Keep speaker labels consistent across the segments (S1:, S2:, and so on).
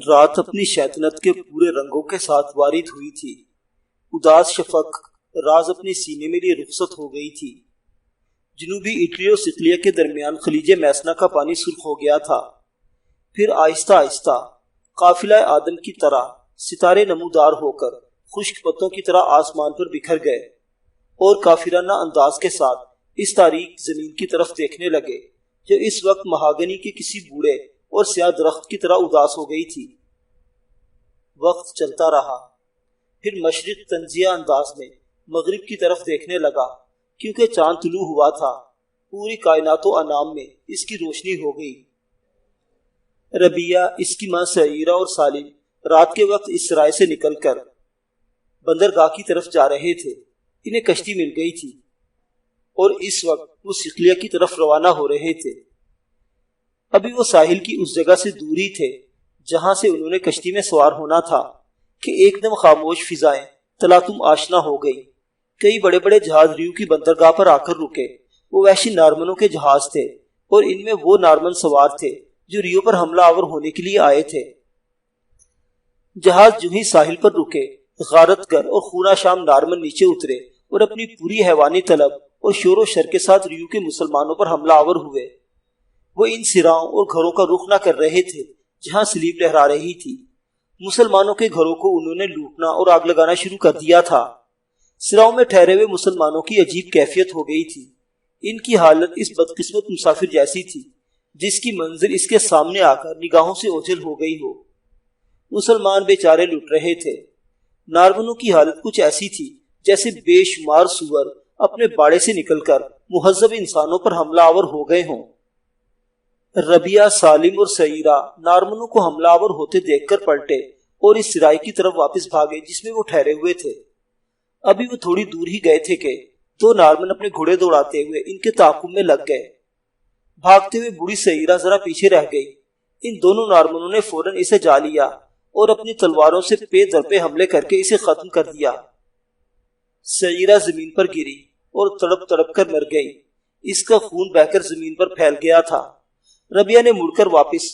S1: رات اپنی شیطنت کے پورے رنگوں کے ساتھ وارد ہوئی تھی۔ اداس شفق راز اپنے سینے میں لیے رخصت ہو گئی تھی۔ جنوبی اٹلی اور سکلیا کے درمیان خلیج میسنا کا پانی سرخ ہو گیا تھا۔ پھر آہستہ آہستہ قافلہ آدم کی طرح ستارے نمودار ہو کر خشک پتوں کی طرح آسمان پر بکھر گئے اور کافرانہ انداز کے ساتھ اس تاریک زمین کی طرف دیکھنے لگے جو اس وقت مہاگنی کے کسی بوڑھے اور سیاہ درخت کی طرح اداس ہو گئی تھی۔ وقت چلتا رہا، پھر مشرق تنزیہ انداز میں مغرب کی طرف دیکھنے لگا کیونکہ چاند طلوع ہوا تھا۔ پوری کائنات و انام میں اس کی روشنی ہو گئی۔ ربیہ، اس کی ماں سعیرہ اور سالم رات کے وقت اس سرائے سے نکل کر بندرگاہ کی طرف جا رہے تھے۔ انہیں کشتی مل گئی تھی اور اس وقت وہ سکلیا کی طرف روانہ ہو رہے تھے۔ ابھی وہ ساحل کی اس جگہ سے دور ہی تھے جہاں سے انہوں نے کشتی میں سوار ہونا تھا کہ ایک دم خاموش فضائیں تلاطم آشنا ہو گئی۔ کئی بڑے بڑے جہاز ریو کی بندرگاہ پر آ کر رکے۔ وہ وحشی نارمنوں کے جہاز تھے اور ان میں وہ نارمن سوار تھے جو ریو پر حملہ آور ہونے کے لیے آئے تھے۔ جہاز جو ہی ساحل پر رکے، غارت گر اور خونہ شام نارمن نیچے اترے اور اپنی پوری حیوانی طلب اور شور و شر کے ساتھ ریو کے مسلمانوں پر حملہ آور ہوئے۔ وہ ان سراؤں اور گھروں کا رخ نہ کر رہے تھے جہاں سلیب لہرا رہی تھی۔ مسلمانوں کے گھروں کو انہوں نے لوٹنا اور آگ لگانا شروع کر دیا تھا۔ سراؤں میں ٹھہرے ہوئے مسلمانوں کی عجیب کیفیت ہو گئی تھی۔ ان کی حالت اس بدقسمت مسافر جیسی تھی جس کی منزل اس کے سامنے آ کر نگاہوں سے اوجھل ہو گئی ہو۔ مسلمان بیچارے لٹ رہے تھے۔ نارمنوں کی حالت کچھ ایسی تھی جیسے بے شمار سور اپنے باڑے سے نکل کر مہذب انسانوں پر حملہ آور ہو گئے ہوں۔ ربیہ، سالم اور سعیرہ نارمنوں کو حملہ آور ہوتے دیکھ کر پلٹے اور اس سرائی کی طرف واپس بھاگے جس میں وہ ٹھہرے ہوئے تھے۔ ابھی وہ تھوڑی دور ہی گئے تھے کہ دو نارمن اپنے گھوڑے دوڑاتے ہوئے ان کے تعاقب میں لگ گئے۔ بھاگتے ہوئے بوڑھی سعیرہ ذرا پیچھے رہ گئی۔ ان دونوں نارمنوں نے فوراً اسے جا لیا اور اپنی تلواروں سے پے در پے حملے کر کے اسے ختم کر دیا۔ سعیرہ زمین پر گری اور تڑپ تڑپ کر مر گئی۔ اس کا خون بہہ کر زمین پر پھیل گیا تھا۔ ربیہ نے مڑ کر واپس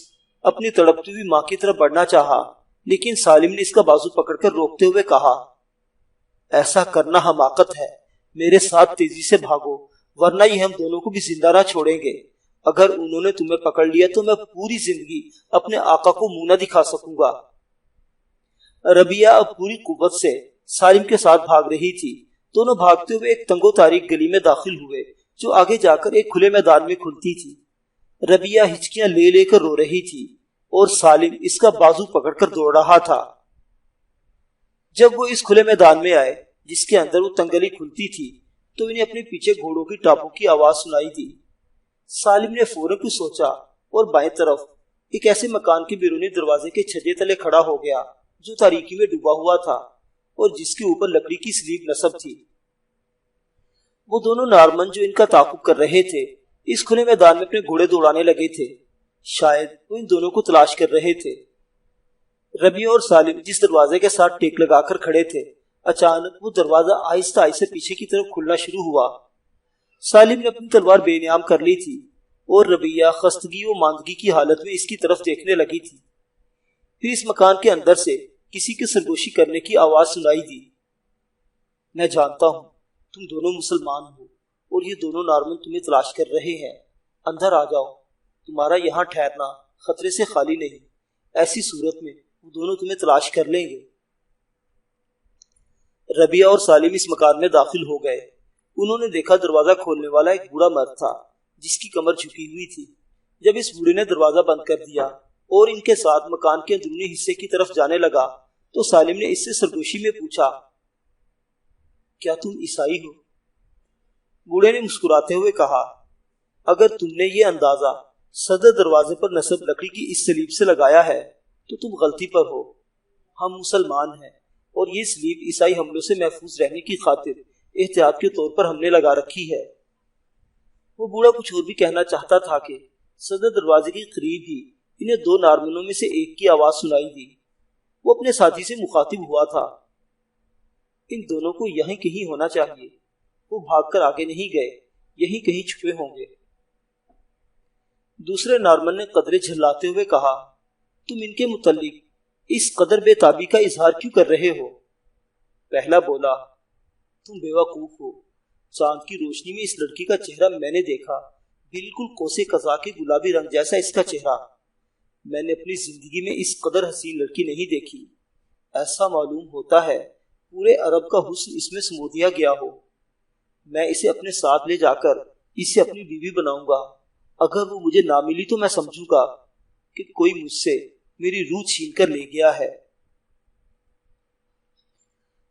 S1: اپنی تڑپتی ہوئی ماں کی طرف بڑھنا چاہا لیکن سالم نے اس کا بازو پکڑ کر روکتے ہوئے کہا، ایسا کرنا حماقت ہے، میرے ساتھ تیزی سے بھاگو ورنہ یہ ہم دونوں کو بھی زندہ نہ چھوڑیں گے۔ اگر انہوں نے تمہیں پکڑ لیا تو میں پوری زندگی اپنے آقا کو منہ نہ دکھا سکوں گا۔ ربیہ اب پوری قوت سے سالم کے ساتھ بھاگ رہی تھی۔ دونوں بھاگتے ہوئے ایک تنگ و تاریک گلی میں داخل ہوئے جو آگے جا کر ایک کھلے میدان میں کھلتی تھی۔ ربیہ ہچکیاں لے لے کر رو رہی تھی اور سالم اس کا بازو پکڑ کر دوڑ رہا تھا۔ جب وہ اس کھلے میدان میں آئے جس کے اندر وہ تنگ گلی کھلتی تھی تو انہیں اپنے پیچھے گھوڑوں کی ٹاپوں کی آواز سنائی دی۔ سالم نے فوراً کچھ سوچا اور بائیں طرف ایک ایسے مکان کے بیرونی دروازے کے چھجے تلے کھڑا ہو گیا جو تاریکی میں ڈوبا ہوا تھا اور جس کے اوپر لکڑی کی سلیب نصب تھی۔ وہ دونوں نارمن جو ان کا تعاقب کر رہے تھے اس کھلے میدان میں اپنے گھوڑے دوڑانے لگے تھے۔ شاید وہ ان دونوں کو تلاش کر رہے تھے۔ ربیہ اور سالم جس دروازے کے ساتھ ٹیک لگا کر کھڑے تھے، اچانک وہ دروازہ آہستہ آہستہ پیچھے کی طرف کھلنا شروع ہوا۔ سالم نے اپنی تلوار بے نیام کر لی تھی اور ربیہ خستگی و ماندگی کی حالت میں اس کی طرف دیکھنے لگی تھی۔ پھر اس مکان کے اندر سے کسی کے سرگوشی کرنے کی آواز سنائی دی۔ میں جانتا ہوں تم دونوں مسلمان ہو اور یہ دونوں نارمن تمہیں تلاش کر رہے ہیں۔ اندر آ جاؤ، تمہارا یہاں ٹھہرنا خطرے سے خالی نہیں، ایسی صورت میں وہ دونوں تمہیں تلاش کر لیں گے۔ ربیہ اور سالم اس مکان میں داخل ہو گئے۔ انہوں نے دیکھا دروازہ کھولنے والا ایک بوڑھا مرد تھا جس کی کمر جھکی ہوئی تھی۔ جب اس بوڑھے نے دروازہ بند کر دیا اور ان کے ساتھ مکان کے اندرونی حصے کی طرف جانے لگا تو سالم نے اس سے سرگوشی میں پوچھا، کیا تم عیسائی ہو؟ بوڑھے نے مسکراتے ہوئے کہا، اگر تم نے یہ اندازہ صدر دروازے پر نصب لکڑی کی اس سلیب سے لگایا ہے تو تم غلطی پر ہو۔ ہم مسلمان ہیں اور یہ سلیب عیسائی حملوں سے محفوظ رہنے کی خاطر احتیاط کے طور پر ہم نے لگا رکھی ہے۔ وہ بوڑھا کچھ اور بھی کہنا چاہتا تھا کہ صدر دروازے کے قریب ہی انہیں دو نارمنوں میں سے ایک کی آواز سنائی دی۔ وہ اپنے ساتھی سے مخاطب ہوا تھا، ان دونوں کو یہیں کہیں ہونا چاہیے۔ وہ بھاگ کر آگے نہیں گئے، یہیں کہیں چھپے ہوں گے۔ دوسرے نارمن نے قدرے جھلاتے ہوئے کہا، تم ان کے متعلق اس قدر بے تابی کا اظہار کیوں کر رہے ہو؟ پہلا بولا، تم بیوقوف ہو، چاند کی روشنی میں اس لڑکی کا چہرہ میں نے دیکھا، بالکل کوسے قزا کے گلابی رنگ جیسا اس کا چہرہ۔ میں نے اپنی زندگی میں اس قدر حسین لڑکی نہیں دیکھی۔ ایسا معلوم ہوتا ہے پورے عرب کا حسن اس میں سمو دیا گیا ہو۔ میں اسے اپنے ساتھ لے جا کر اسے اپنی بیوی بناؤں گا۔ اگر وہ مجھے نہ ملی تو میں سمجھوں گا کہ کوئی مجھ سے میری روح چھین کر لے گیا ہے۔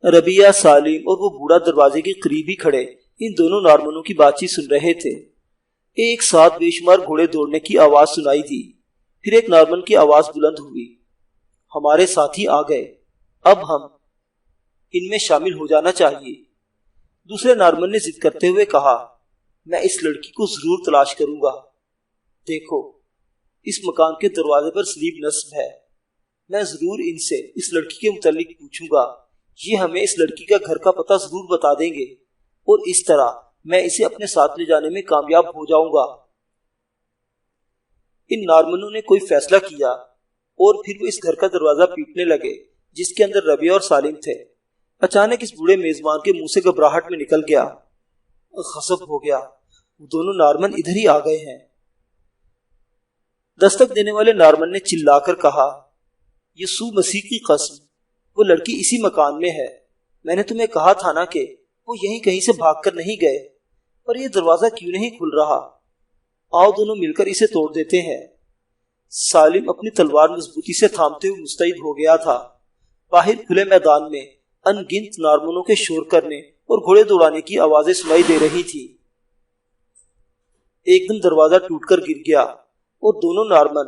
S1: ربیہ، سالم اور وہ بوڑھا دروازے کے قریب ہی کھڑے ان دونوں نارمنوں کی بات چیت سن رہے تھے۔ ایک ساتھ بے شمار گھوڑے دوڑنے کی آواز سنائی دی۔ پھر ایک نارمن کی آواز بلند ہوئی، ہمارے ساتھی آ گئے، اب ہم ان میں شامل ہو جانا چاہیے۔ دوسرے نارمن نے ضد کرتے ہوئے کہا، میں اس لڑکی کو ضرور تلاش کروں گا۔ دیکھو، اس مکان کے دروازے پر سلیب نصب ہے، میں ضرور ان سے اس لڑکی کے متعلق پوچھوں گا، یہ ہمیں اس لڑکی کا گھر کا پتہ ضرور بتا دیں گے، اور اس طرح میں اسے اپنے ساتھ لے جانے میں کامیاب ہو جاؤں گا۔ ان نارمنوں نے کوئی فیصلہ کیا اور پھر وہ اس گھر کا دروازہ پیٹنے لگے جس کے اندر ربیہ اور سالم تھے۔ اچانک اس بوڑھے میزبان کے منہ سے گھبراہٹ میں نکل گیا، غضب ہو گیا، وہ دونوں نارمن ادھر ہی آ گئے ہیں۔ دستک دینے والے نارمن نے چلا کر کہا، یسوع مسیح کی قسم، وہ لڑکی اسی مکان میں ہے۔ میں نے تمہیں کہا تھا نا کہ وہ یہیں کہیں سے بھاگ کر نہیں گئے، پر یہ دروازہ کیوں نہیں کھل رہا؟ آؤ دونوں مل کر اسے توڑ دیتے ہیں۔ سالم اپنی تلوار مضبوطی سے تھامتے ہوئے مستعد ہو گیا تھا۔ باہر کھلے میدان میں ان گنت نارمنوں کے شور کرنے اور گھوڑے دوڑانے کی آوازیں سنائی دے رہی تھی۔ ایک دم دروازہ ٹوٹ کر گر گیا اور دونوں نارمن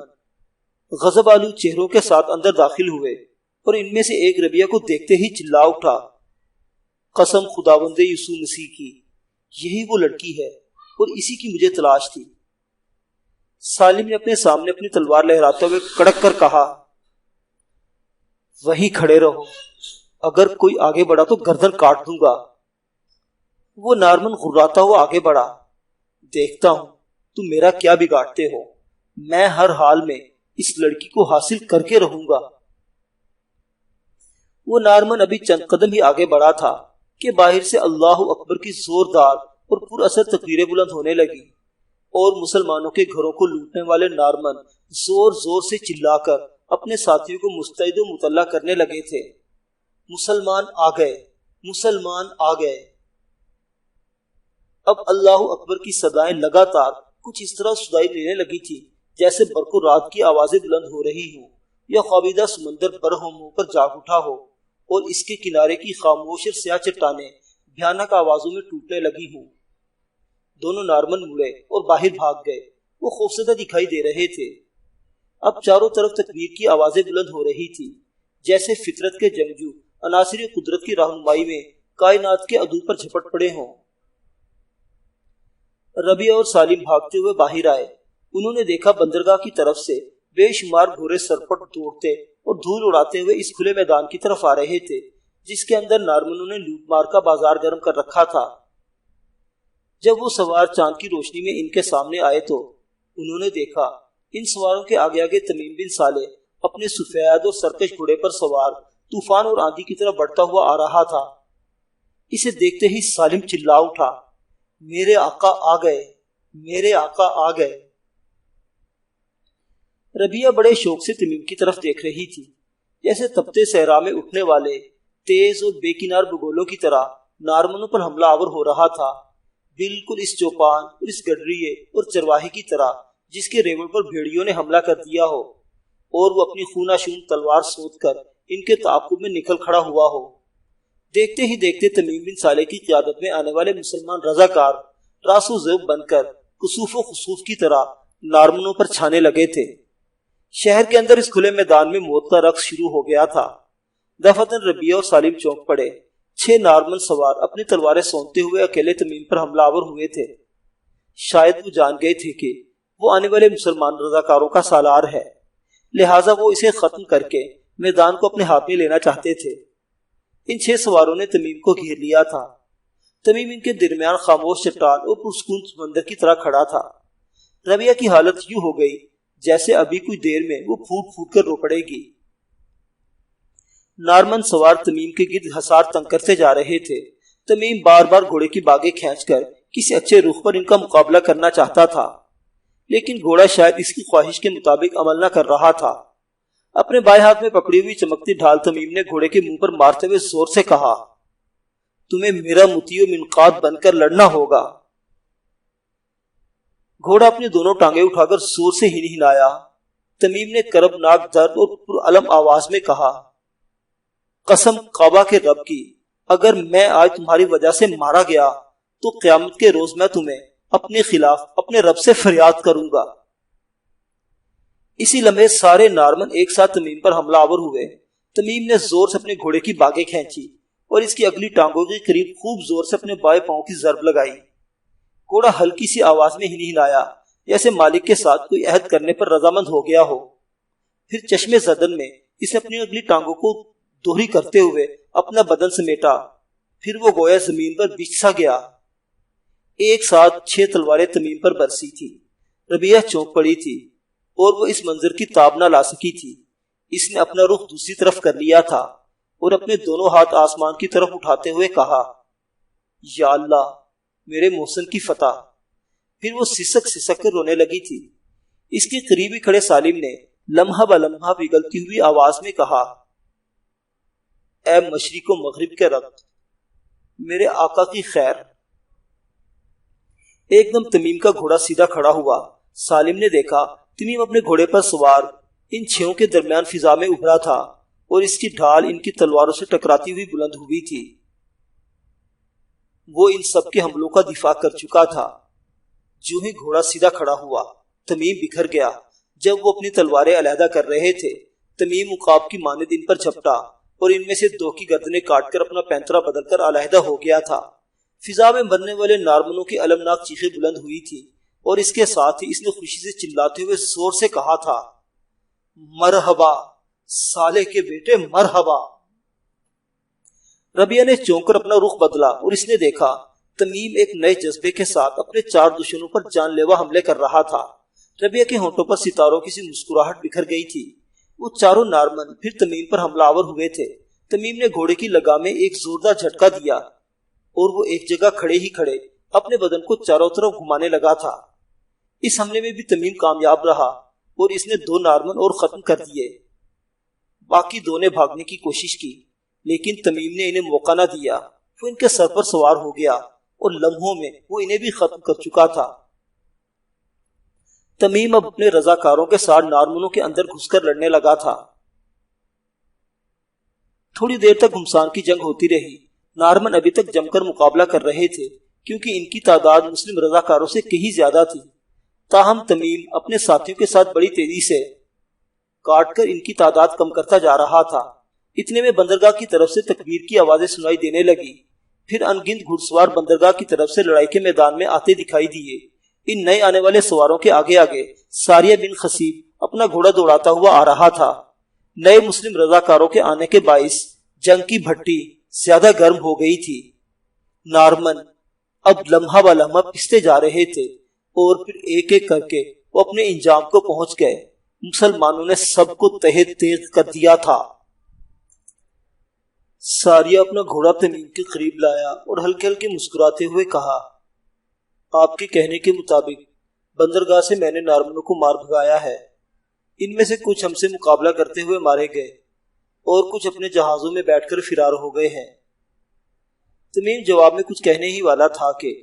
S1: غضب آلود چہروں کے ساتھ اندر داخل ہوئے، اور ان میں سے ایک ربیہ کو دیکھتے ہی چلا اٹھا، قسم خداوند یسوع مسیح کی، یہی وہ لڑکی ہے اور اسی کی مجھے تلاش تھی۔ سالم نے اپنے سامنے اپنی تلوار لہراتے ہوئے کڑک کر کہا، وہیں کھڑے رہو، اگر کوئی آگے بڑھا تو گردن کاٹ دوں گا۔ وہ نارمن غراتا ہوا آگے بڑھا، دیکھتا ہوں تم میرا کیا بگاڑتے ہو، میں ہر حال میں اس لڑکی کو حاصل کر کے رہوں گا۔ وہ نارمن ابھی چند قدم ہی آگے بڑھا تھا کہ باہر سے اللہ اکبر کی زوردار اور پر اثر تکبیریں بلند ہونے لگی، اور مسلمانوں کے گھروں کو لوٹنے والے نارمن زور زور سے چلا کر اپنے ساتھیوں کو مستعد و مطلع کرنے لگے تھے۔ مسلمان آ گئے، مسلمان آ گئے۔ اب اللہ اکبر کی صدائیں لگاتار کچھ اس طرح سدائی لینے لگی تھی جیسے برق و رات کی آوازیں بلند ہو رہی ہوں، یا خوابیدہ سمندر برہم ہو کر جاگ اٹھا ہو اور اس کے کنارے کی خاموش اور سیاہ چٹانیں بھیانک آوازوں میں ٹوٹنے لگی ہوں۔ دونوں نارمن مڑے اور باہر بھاگ گئے، وہ خوفزدہ دکھائی دے رہے تھے۔ اب چاروں طرف تکبیر کی آوازیں بلند ہو رہی تھی، جیسے فطرت کے جنگجو عناصر قدرت کی رہنمائی میں کائنات کے عدو پر جھپٹ پڑے ہوں۔ ربیہ اور سالم بھاگتے ہوئے باہر آئے۔ انہوں نے دیکھا بندرگاہ کی طرف سے بے شمار گھوڑے سرپٹ دوڑتے اور دھول اڑاتے ہوئے اس کھلے میدان کی طرف آ رہے تھے جس کے اندر نارمنوں نے لوٹ مار کا بازار گرم کر رکھا تھا۔ جب وہ سوار چاند کی روشنی میں ان کے سامنے آئے تو انہوں نے دیکھا ان سواروں کے آگے آگے تمیم بن صالح اپنے سفید اور سرکش گھوڑے پر سوار طوفان اور آندھی کی طرف بڑھتا ہوا آ رہا تھا۔ اسے دیکھتے ہی سالم چلا اٹھا، میرے آقا آ گئے، میرے آقا آ گئے۔ ربیہ بڑے شوق سے تمیم کی طرف دیکھ رہی تھی، جیسے تپتے صحرا میں اٹھنے والے تیز اور بے کنار بگولوں کی طرح نارمنوں پر حملہ آور ہو رہا تھا، بالکل اس چوپان اور اس گڈریے اور چرواہے کی طرح جس کے ریوڑ پر بھیڑیوں نے حملہ کر دیا ہو اور وہ اپنی خوناشون تلوار سوت کر ان کے تعاقب میں نکل کھڑا ہوا ہو۔ دیکھتے ہی دیکھتے تمیم بن صالح کی قیادت میں آنے والے مسلمان رضاکار راس و ذوب بن کر کسوف و خسوف کی طرح نارمنوں پر چھانے لگے تھے۔ شہر کے اندر اس کھلے میدان میں موت کا رقص شروع ہو گیا تھا۔ دفتن ربیہ اور سالم چونک پڑے۔ 6 نارمن سوار اپنی تلواریں سونتے ہوئے اکیلے تمیم پر حملہ آور ہوئے تھے۔ شاید وہ جان گئے تھے کہ وہ آنے والے مسلمان رضاکاروں کا سالار ہے، لہٰذا وہ اسے ختم کر کے میدان کو اپنے ہاتھ میں لینا چاہتے تھے۔ ان 6 سواروں نے تمیم کو گھیر لیا تھا۔ تمیم ان کے درمیان خاموش چٹان اور پرسکون سمندر کی طرح کھڑا تھا۔ ربیہ کی حالت یوں ہو گئی جیسے ابھی کچھ دیر میں وہ پھوٹ پھوٹ کر رو پڑے گی۔ نارمن سوار تمیم کے گرد حصار تنگ کرتے جا رہے تھے۔ تمیم بار بار گھوڑے کی باگیں کھینچ کر کسی اچھے رخ پر ان کا مقابلہ کرنا چاہتا تھا، لیکن گھوڑا شاید اس کی خواہش کے مطابق عمل نہ کر رہا تھا۔ اپنے بائیں ہاتھ میں پکڑی ہوئی چمکتی ڈھال تمیم نے گھوڑے کے منہ پر مارتے ہوئے زور سے کہا، تمہیں میرا مطیع و منقاد بن کر لڑنا ہوگا۔ گھوڑا اپنی دونوں ٹانگیں اٹھا کر زور سے ہنہنایا۔ تمیم نے کربناک درد اور پرعلم آواز میں کہا، قسم کعبہ کے رب کی، اگر میں آج تمہاری وجہ سے مارا گیا تو قیامت کے روز میں تمہیں اپنے خلاف اپنے رب سے فریاد کروں گا۔ اسی لمحے سارے نارمن ایک ساتھ تمیم پر حملہ آور ہوئے۔ تمیم نے زور سے اپنے گھوڑے کی باگیں کھینچی اور اس کی اگلی ٹانگوں کے قریب خوب زور سے اپنے بائیں پاؤں کی ضرب لگائی۔ گھوڑا ہلکی سی آواز میں ہنہنایا، جیسے مالک کے ساتھ کوئی عہد کرنے پر رضامند ہو گیا ہو۔ پھر چشمے زدن میں اس نے اپنی اگلی ٹانگوں کو دوہری کرتے ہوئے اپنا بدن سمیٹا، پھر وہ گویا زمین پر بچھ سا گیا۔ ایک ساتھ 6 تلواریں تمیم پر برسی تھی۔ ربیہ چونک پڑی تھی اور وہ اس منظر کی تاب نہ لا سکی تھی۔ اس نے اپنا رخ دوسری طرف کر لیا تھا اور اپنے دونوں ہاتھ آسمان کی طرف اٹھاتے ہوئے کہا، یا اللہ میرے محسن کی فتح۔ پھر وہ سسک سسک کر رونے لگی تھی۔ اس کے قریبی کھڑے سالم نے لمحہ بلمحہ پگھلتی ہوئی آواز میں کہا، اے مشرق و مغرب کے رب، میرے آقا کی خیر۔ ایک دم تمیم کا گھوڑا سیدھا کھڑا ہوا۔ سالم نے دیکھا تمیم اپنے گھوڑے پر سوار ان 6 کے درمیان فضا میں ابھرا تھا اور اس کی ڈھال ان کی تلواروں سے ٹکراتی ہوئی بلند ہوئی تھی۔ وہ ان سب کے حملوں کا دفاع کر چکا تھا۔ جو ہی گھوڑا سیدھا کھڑا ہوا، تمیم بکھر گیا۔ جب وہ اپنی تلواریں علیحدہ کر رہے تھے، تمیم عقاب کی مانند ان پر جھپٹا اور ان میں سے 2 کی گردنیں کاٹ کر اپنا پینترا بدل کر علیحدہ ہو گیا تھا۔ فضا میں مرنے والے نارمنوں کی المناک چیخیں بلند ہوئی تھی اور اس کے ساتھ ہی اس نے خوشی سے چلاتے ہوئے زور سے کہا تھا، مرحبا سالے کے بیٹے مرحبا۔ ربیہ نے چونک کر اپنا رخ بدلا اور اس نے دیکھا تمیم ایک نئے جذبے کے ساتھ اپنے 4 دشمنوں پر جان لیوا حملے کر رہا تھا۔ ربیہ کے ہونٹوں پر ستاروں کی سی مسکراہٹ بکھر گئی تھی۔ وہ چاروں نارمن پھر تمیم پر حملہ آور ہوئے تھے۔ تمیم نے گھوڑے کی لگام میں ایک زوردار جھٹکا دیا اور وہ ایک جگہ کھڑے ہی کھڑے اپنے بدن کو چاروں طرف گھمانے لگا تھا۔ اس حملے میں بھی تمیم کامیاب رہا اور اس نے 2 نارمن اور ختم کر دیے۔ باقی 2 نے بھاگنے کی کوشش کی، لیکن تمیم نے انہیں موقع نہ دیا۔ وہ ان کے سر پر سوار ہو گیا اور لمحوں میں وہ انہیں بھی ختم کر چکا تھا۔ تمیم اب اپنے رضاکاروں کے ساتھ نارمنوں کے اندر گھس کر لڑنے لگا تھا۔ تھوڑی دیر تک گھمسان کی جنگ ہوتی رہی۔ نارمن ابھی تک جم کر مقابلہ کر رہے تھے کیونکہ ان کی تعداد مسلم رضاکاروں سے کہیں زیادہ تھی۔ تاہم تمیم اپنے ساتھیوں کے ساتھ بڑی تیزی سے کاٹ کر ان کی تعداد کم کرتا جا رہا تھا۔ اتنے میں بندرگاہ کی طرف سے تکبیر کی آوازیں سنائی دینے لگی۔ پھر انگنت گھڑ سوار بندرگاہ کی طرف سے لڑائی کے میدان میں آتے دکھائی دیے۔ ان نئے آنے والے سواروں کے آگے آگے ساریہ بن خصیب اپنا گھوڑا دوڑاتا ہوا آ رہا تھا۔ نئے مسلم رضاکاروں کے آنے کے باعث جنگ کی بھٹی زیادہ گرم ہو گئی تھی۔ نارمن اب لمحہ بہ لمحہ پستے جا رہے تھے اور پھر ایک ایک کر کے وہ اپنے انجام کو پہنچ گئے۔ مسلمانوں نے سب کو تہہ تیغ کر دیا تھا۔ ساریہ اپنا گھوڑا تمیم کے قریب لایا اور ہلکے ہلکے مسکراتے ہوئے کہا، آپ کے کہنے کے مطابق بندرگاہ سے میں نے نارمنوں کو مار بھگایا ہے۔ ان میں سے کچھ ہم سے مقابلہ کرتے ہوئے مارے گئے اور کچھ اپنے جہازوں میں بیٹھ کر فرار ہو گئے ہیں۔ تمیم جواب میں کچھ کہنے ہی والا تھا کہ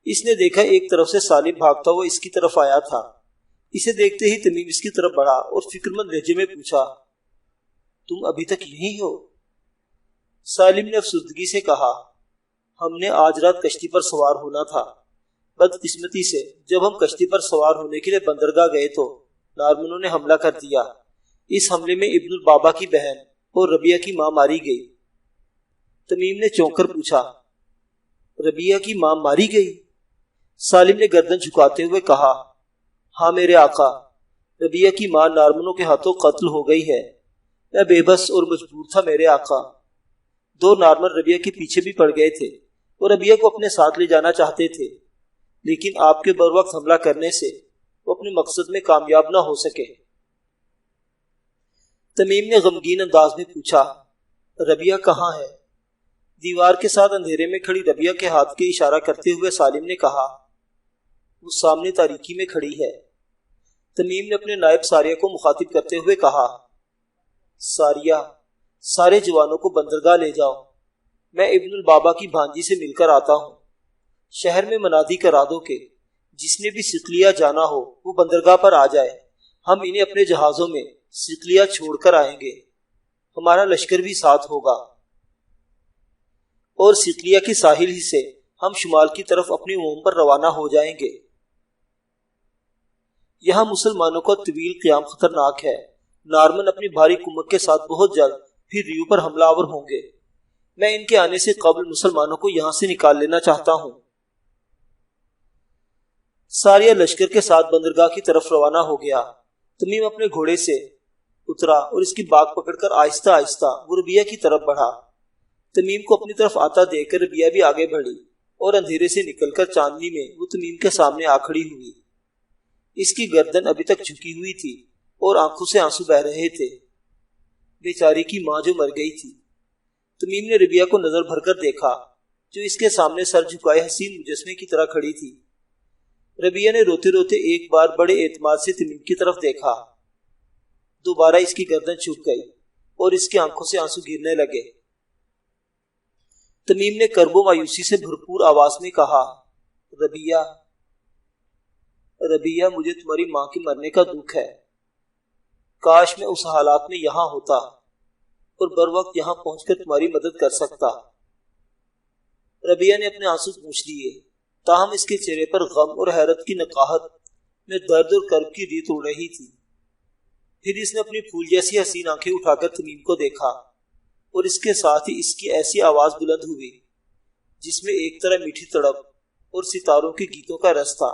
S1: اس نے دیکھا ایک طرف سے سالم بھاگتا ہوا اس کی طرف آیا تھا۔ اسے دیکھتے ہی تمیم اس کی طرف بڑھا اور فکرمند لہجے میں پوچھا، تم ابھی تک یہیں ہو؟ سالم نے افسردگی سے کہا، ہم نے آج رات کشتی پر سوار ہونا تھا۔ بدقسمتی سے جب ہم کشتی پر سوار ہونے کے لیے بندرگاہ گئے تو نارمنوں نے حملہ کر دیا۔ اس حملے میں ابن البابا کی بہن اور ربیہ کی ماں ماری گئی۔ تمیم نے چونک کر پوچھا، ربیہ کی ماں ماری گئی؟ سالم نے گردن جھکاتے ہوئے کہا، ہاں میرے آقا، ربیہ کی ماں نارمنوں کے ہاتھوں قتل ہو گئی ہے۔ میں بے بس اور مجبور تھا میرے آقا۔ 2 نارمن ربیہ کے پیچھے بھی پڑ گئے تھے اور ربیہ کو اپنے ساتھ لے جانا چاہتے تھے، لیکن آپ کے بر وقت حملہ کرنے سے وہ اپنے مقصد میں کامیاب نہ ہو سکے۔ تمیم نے غمگین انداز میں پوچھا، ربیہ کہاں ہے؟ دیوار کے ساتھ اندھیرے میں کھڑی ربیہ کے ہاتھ کے اشارہ کرتے ہوئے سالم نے کہا۔ وہ سامنے تاریکی میں کھڑی ہے۔ تمیم نے اپنے نائب ساریہ کو مخاطب کرتے ہوئے کہا، ساریہ، سارے جوانوں کو بندرگاہ لے جاؤ، میں ابن البابا کی بھانجی سے مل کر آتا ہوں۔ شہر میں منادی کرا دو کہ جس نے بھی صقلیہ جانا ہو وہ بندرگاہ پر آ جائے، ہم انہیں اپنے جہازوں میں صقلیہ چھوڑ کر آئیں گے، ہمارا لشکر بھی ساتھ ہوگا، اور صقلیہ کے ساحل ہی سے ہم شمال کی طرف اپنی مہم پر روانہ ہو جائیں گے۔ یہاں مسلمانوں کا طویل قیام خطرناک ہے، نارمن اپنی بھاری کمک کے ساتھ بہت جلد پھر ریو پر حملہ آور ہوں گے، میں ان کے آنے سے قبل مسلمانوں کو یہاں سے نکال لینا چاہتا ہوں۔ ساریہ لشکر کے ساتھ بندرگاہ کی طرف روانہ ہو گیا۔ تمیم اپنے گھوڑے سے اترا اور اس کی باگ پکڑ کر آہستہ آہستہ وہ ربیہ کی طرف بڑھا۔ تمیم کو اپنی طرف آتا دیکھ کر ربیہ بھی آگے بڑھی اور اندھیرے سے نکل کر چاندنی میں وہ تمیم کے سامنے آ کھڑی ہوئی۔ اس کی گردن ابھی تک جھکی ہوئی تھی اور آنکھوں سے آنسو بہہ رہے تھے، بیچاری کی ماں جو مر گئی تھی۔ تمیم نے ربیہ کو نظر بھر کر دیکھا جو اس کے سامنے سر جھکائے حسین مجسمے کی طرح کھڑی تھی۔ ربیہ نے روتے روتے ایک بار بڑے اعتماد سے تمیم کی طرف دیکھا، دوبارہ اس کی گردن جھک گئی اور اس کی آنکھوں سے آنسو گرنے لگے۔ تمیم نے کرب و مایوسی سے بھرپور آواز میں کہا، ربیہ، ربیہ، مجھے تمہاری ماں کے مرنے کا دکھ ہے، کاش میں اس حالات میں یہاں ہوتا اور بر وقت یہاں پہنچ کر تمہاری مدد کر سکتا۔ ربیہ نے اپنے آنسو پوچھ لیے، تاہم اس کے چہرے پر غم اور حیرت کی نقاہت میں درد اور کرب کی ریت اڑ رہی تھی۔ پھر اس نے اپنی پھول جیسی حسین آنکھیں اٹھا کر تمیم کو دیکھا اور اس کے ساتھ ہی اس کی ایسی آواز بلند ہوئی جس میں ایک طرح میٹھی تڑپ اور ستاروں کے گیتوں کا رس تھا۔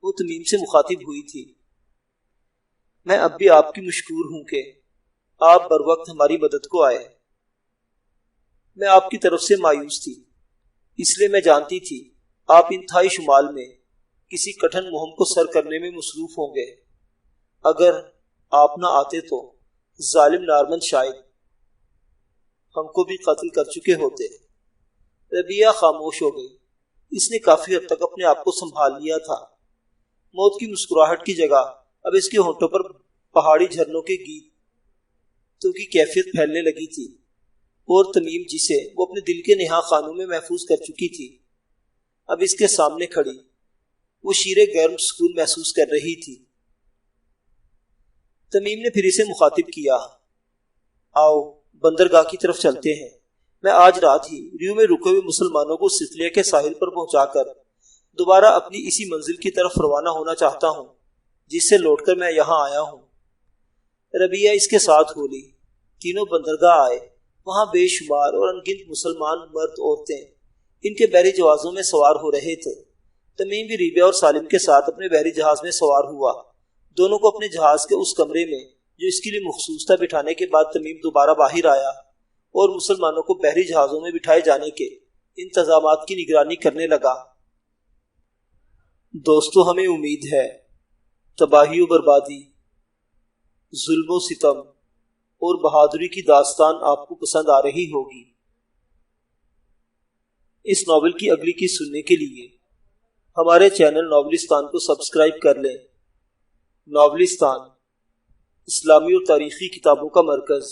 S1: وہ تمیم سے مخاطب ہوئی تھی، میں اب بھی آپ کی مشکور ہوں کہ آپ بر وقت ہماری مدد کو آئے۔ میں آپ کی طرف سے مایوس تھی، اس لیے میں جانتی تھی آپ انتہائی شمال میں کسی کٹھن مہم کو سر کرنے میں مصروف ہوں گے۔ اگر آپ نہ آتے تو ظالم نارمن شاید ہم کو بھی قتل کر چکے ہوتے۔ ربیہ خاموش ہو گئی۔ اس نے کافی حد تک اپنے آپ کو سنبھال لیا تھا۔ موت کی مسکراہٹ کی جگہ اب اس کے ہونٹوں پر پہاڑی جھرنوں کے گیتوں کی کیفیت پھیلنے لگی تھی، اور تمیم جسے وہ اپنے دل کے نہا خانوں میں محفوظ کر چکی تھی اب اس کے سامنے کھڑی وہ شیرے گرم سکون محسوس کر رہی تھی۔ تمیم نے پھر اسے مخاطب کیا، آؤ بندرگاہ کی طرف چلتے ہیں، میں آج رات ہی ریو میں رکے ہوئے مسلمانوں کو صقلیہ کے ساحل پر پہنچا کر دوبارہ اپنی اسی منزل کی طرف روانہ ہونا چاہتا ہوں جس سے لوٹ کر میں یہاں آیا ہوں۔ ربیہ اس کے ساتھ ہو لی۔ تینوں بندرگاہ آئے۔ وہاں بے شمار اور انگنت مسلمان مرد عورتیں ان کے بحری جہازوں میں سوار ہو رہے تھے۔ تمیم بھی ربیہ اور سالم کے ساتھ اپنے بحری جہاز میں سوار ہوا۔ دونوں کو اپنے جہاز کے اس کمرے میں جو اس کے لیے مخصوص تھا بٹھانے کے بعد تمیم دوبارہ باہر آیا اور مسلمانوں کو بحری جہازوں میں بٹھائے جانے کے انتظامات کی نگرانی کرنے لگا۔ دوستو، ہمیں امید ہے تباہی و بربادی، ظلم و ستم اور بہادری کی داستان آپ کو پسند آ رہی ہوگی۔ اس ناول کی اگلی قسط سننے کے لیے ہمارے چینل ناولستان کو سبسکرائب کر لیں۔ ناولستان، اسلامی اور تاریخی کتابوں کا مرکز۔